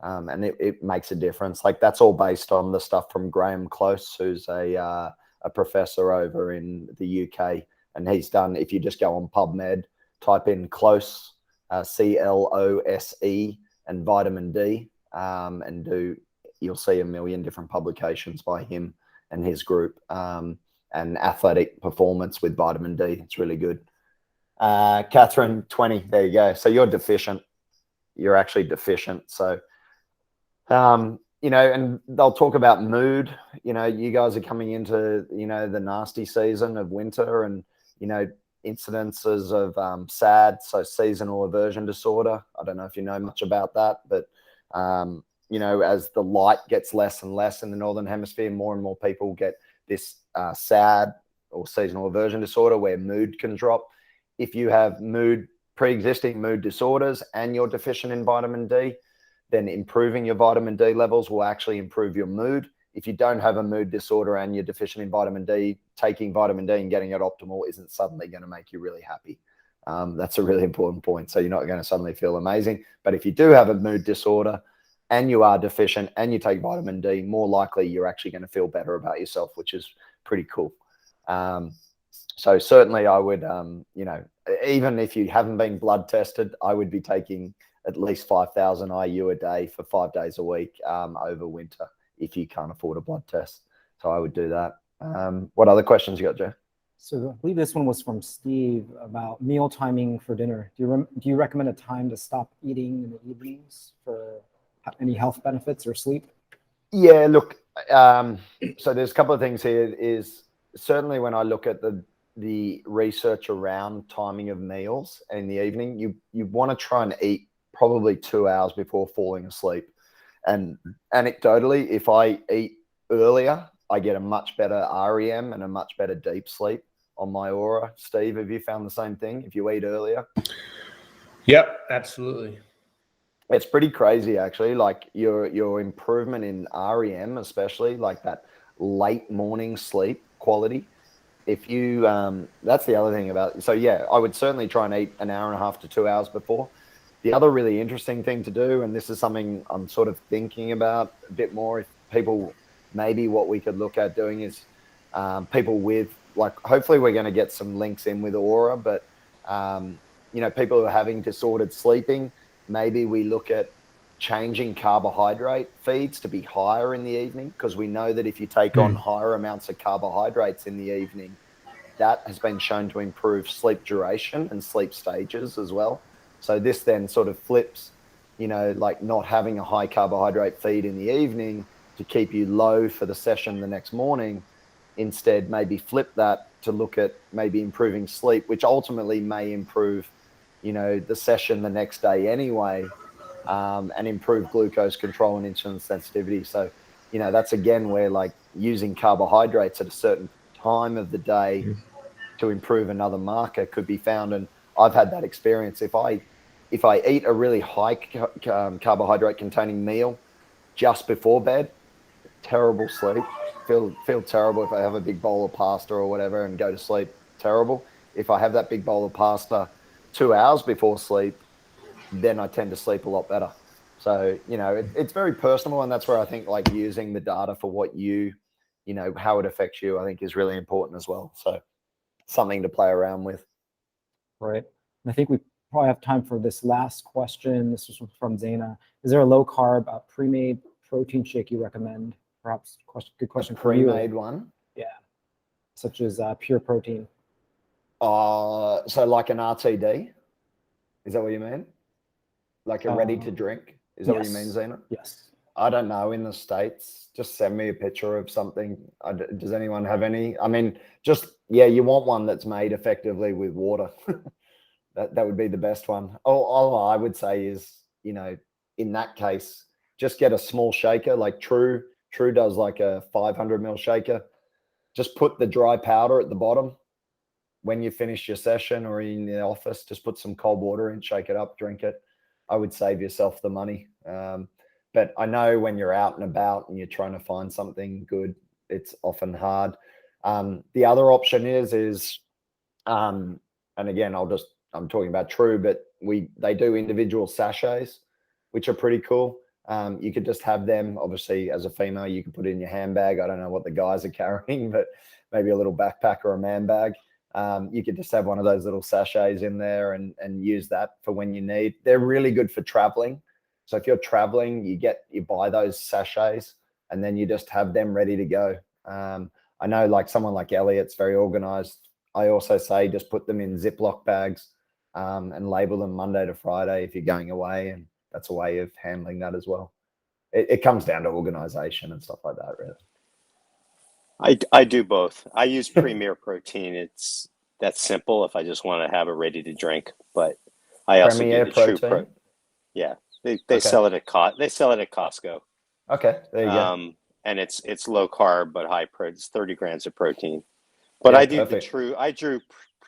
And it makes a difference. Like, that's all based on the stuff from Graham Close, who's a professor over in the UK. And he's done, if you just go on PubMed, type in Close, CLOSE, and vitamin D, and you'll see a million different publications by him and his group, and athletic performance with vitamin D. It's really good. Catherine, 20, there you go. So you're deficient. You're actually deficient. So, and they'll talk about mood. You guys are coming into, the nasty season of winter, and, incidences of SAD, so seasonal aversion disorder. I don't know if you know much about that, but, as the light gets less and less in the Northern Hemisphere, more and more people get this SAD, or seasonal aversion disorder, where mood can drop. If you have pre-existing mood disorders and you're deficient in vitamin D, then improving your vitamin D levels will actually improve your mood. If you don't have a mood disorder and you're deficient in vitamin D, taking vitamin D and getting it optimal isn't suddenly going to make you really happy. That's a really important point. So you're not going to suddenly feel amazing. But if you do have a mood disorder and you are deficient and you take vitamin D, more likely you're actually going to feel better about yourself, which is pretty cool. So certainly I would, even if you haven't been blood tested, I would be taking at least 5,000 IU a day for 5 days a week over winter, if you can't afford a blood test. So I would do that. What other questions you got, Joe? So I believe this one was from Steve about meal timing for dinner. Do you recommend a time to stop eating in the evenings for any health benefits or sleep? Yeah, look, so there's a couple of things here. Is certainly when I look at the research around timing of meals in the evening, you want to try and eat probably 2 hours before falling asleep. And anecdotally, if I eat earlier, I get a much better REM and a much better deep sleep on my aura. Steve, have you found the same thing if you eat earlier? Yep, absolutely. It's pretty crazy, actually. Like your improvement in REM, especially like that late morning sleep quality. If you, that's the other thing about. So yeah, I would certainly try and eat an hour and a half to 2 hours before. The other really interesting thing to do, and this is something I'm sort of thinking about a bit more, if people, maybe what we could look at doing is people with, like, hopefully we're going to get some links in with Aura, but people who are having disordered sleeping, maybe we look at changing carbohydrate feeds to be higher in the evening, because we know that if you take on higher amounts of carbohydrates in the evening, that has been shown to improve sleep duration and sleep stages as well. So this then sort of flips, like not having a high carbohydrate feed in the evening to keep you low for the session the next morning. Instead, maybe flip that to look at maybe improving sleep, which ultimately may improve, the session the next day anyway, and improve glucose control and insulin sensitivity. So, that's again where like using carbohydrates at a certain time of the day to improve another marker could be found. And I've had that experience. If I eat a really high carbohydrate containing meal just before bed, terrible sleep. Feel terrible if I have a big bowl of pasta or whatever and go to sleep. Terrible. If I have that big bowl of pasta 2 hours before sleep, then I tend to sleep a lot better. So, it's very personal. And that's where I think like using the data for what how it affects you, I think is really important as well. So something to play around with. Right. And I think we probably have time for this last question. This is from Zaina. Is there a low carb, pre-made protein shake you recommend? Perhaps good question for you. Pre-made one? Yeah. Such as pure protein. So like an RTD? Is that what you mean? Like a ready to drink? Is that what you mean, Zena? Yes. I don't know. In the States, just send me a picture of something. Does anyone have any? I mean, you want one that's made effectively with water. That would be the best one. All I would say is, in that case, just get a small shaker. Like True does like a 500 ml shaker. Just put the dry powder at the bottom. When you finish your session or in the office, just put some cold water in, shake it up, drink it. I would save yourself the money. But I know when you're out and about and you're trying to find something good, it's often hard. The other option is, and again, I'm talking about True, but they do individual sachets, which are pretty cool. You could just have them, obviously, as a female, you can put it in your handbag. I don't know what the guys are carrying, but maybe a little backpack or a man bag. You could just have one of those little sachets in there and use that for when you need. They're really good for traveling. So if you're traveling, you buy those sachets and then you just have them ready to go. I know like someone like Elliot's very organized. I also say just put them in Ziploc bags and label them Monday to Friday if you're going away. And that's a way of handling that as well. It comes down to organization and stuff like that, really. I do both. I use Premier Protein. That's simple if I just want to have it ready to drink. But I also Premier do the True Protein? Yeah, they Okay. sell it at Costco. Okay, there you go. And it's low carb but high protein. It's 30 grams of protein. But Yeah, I do perfect. the True. I drew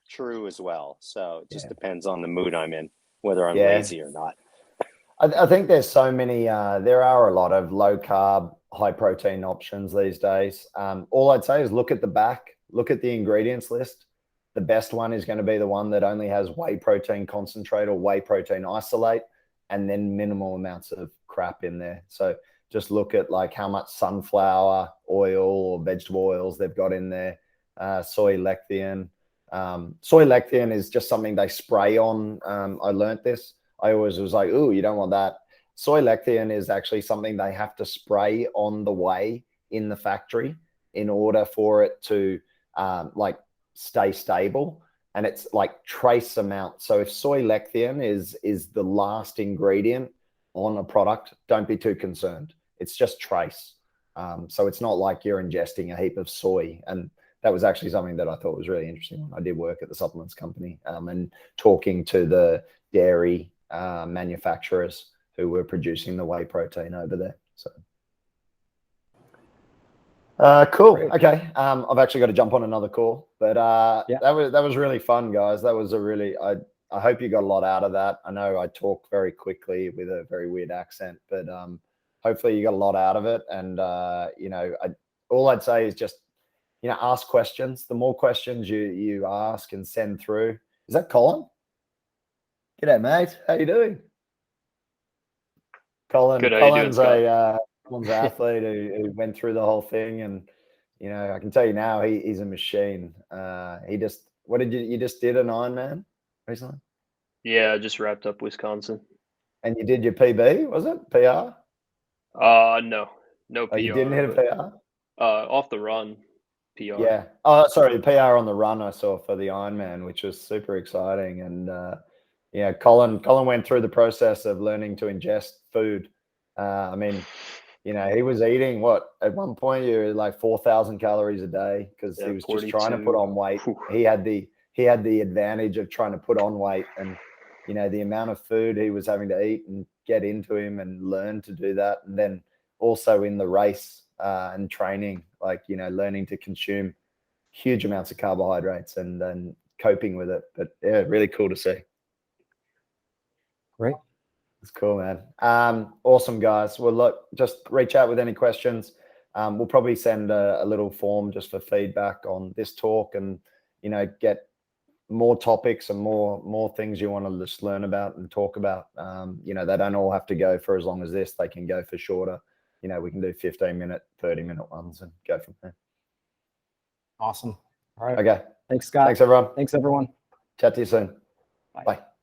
True as well. So it just depends on the mood I'm in, whether I'm Yeah. lazy or not. I think there's so many, there are a lot of low carb, high protein options these days. All I'd say is look at the back, look at the ingredients list. The best one is going to be the one that only has whey protein concentrate or whey protein isolate, and then minimal amounts of crap in there. So just look at like how much sunflower oil or vegetable oils they've got in there. Soy lecithin. Soy lecithin is just something they spray on. I learned this. I always was like, ooh, you don't want that. Soy lecithin is actually something they have to spray on the whey in the factory in order for it to like stay stable. And it's like trace amount. So if soy lecithin is the last ingredient on a product, don't be too concerned. It's just trace. So it's not like you're ingesting a heap of soy. And that was actually something that I thought was really interesting. I did work at the supplements company and talking to the dairy manufacturers who were producing the whey protein over there. So cool. Great. Okay. I've actually got to jump on another call, but Yeah. that was really fun, guys. That was a really, I hope you got a lot out of that. I know I talk very quickly with a very weird accent, but hopefully you got a lot out of it. And you know, all I'd say is just, you know, ask questions. The more questions you ask and send through. Is that Colin? G'day, mate. How you doing? Colin. Good, how you doing, Colin's Scott? Colin's an athlete who went through the whole thing, and you know, I can tell you now he's a machine. He just, what did you just did an Ironman recently? Yeah, I just wrapped up Wisconsin. And you did your PB, was it? PR? No PR. Oh, you didn't hit a but, PR? off the run, PR. Yeah. Oh, sorry, PR on the run I saw for the Ironman, which was super exciting. And yeah, Colin went through the process of learning to ingest food. I mean, you know, he was eating what at one point you were like 4,000 calories a day because Yeah, he was just trying to 42. put on weight. Whew. He had the advantage of trying to put on weight, and you know, the amount of food he was having to eat and get into him and learn to do that. And then also in the race and training, like, you know, learning to consume huge amounts of carbohydrates and then coping with it. But yeah, really cool to see. Great. It's cool, man. Awesome, guys. Well, look, just reach out with any questions. We'll probably send a little form just for feedback on this talk, and, you know, get more topics and more things you want to just learn about and talk about. You know, they don't all have to go for as long as this. They can go for shorter. You know, we can do 15-minute, 30-minute ones and go from there. Awesome. All right. Okay. Thanks, Scott. Thanks, everyone. Thanks, everyone. Chat to you soon. Bye. Bye.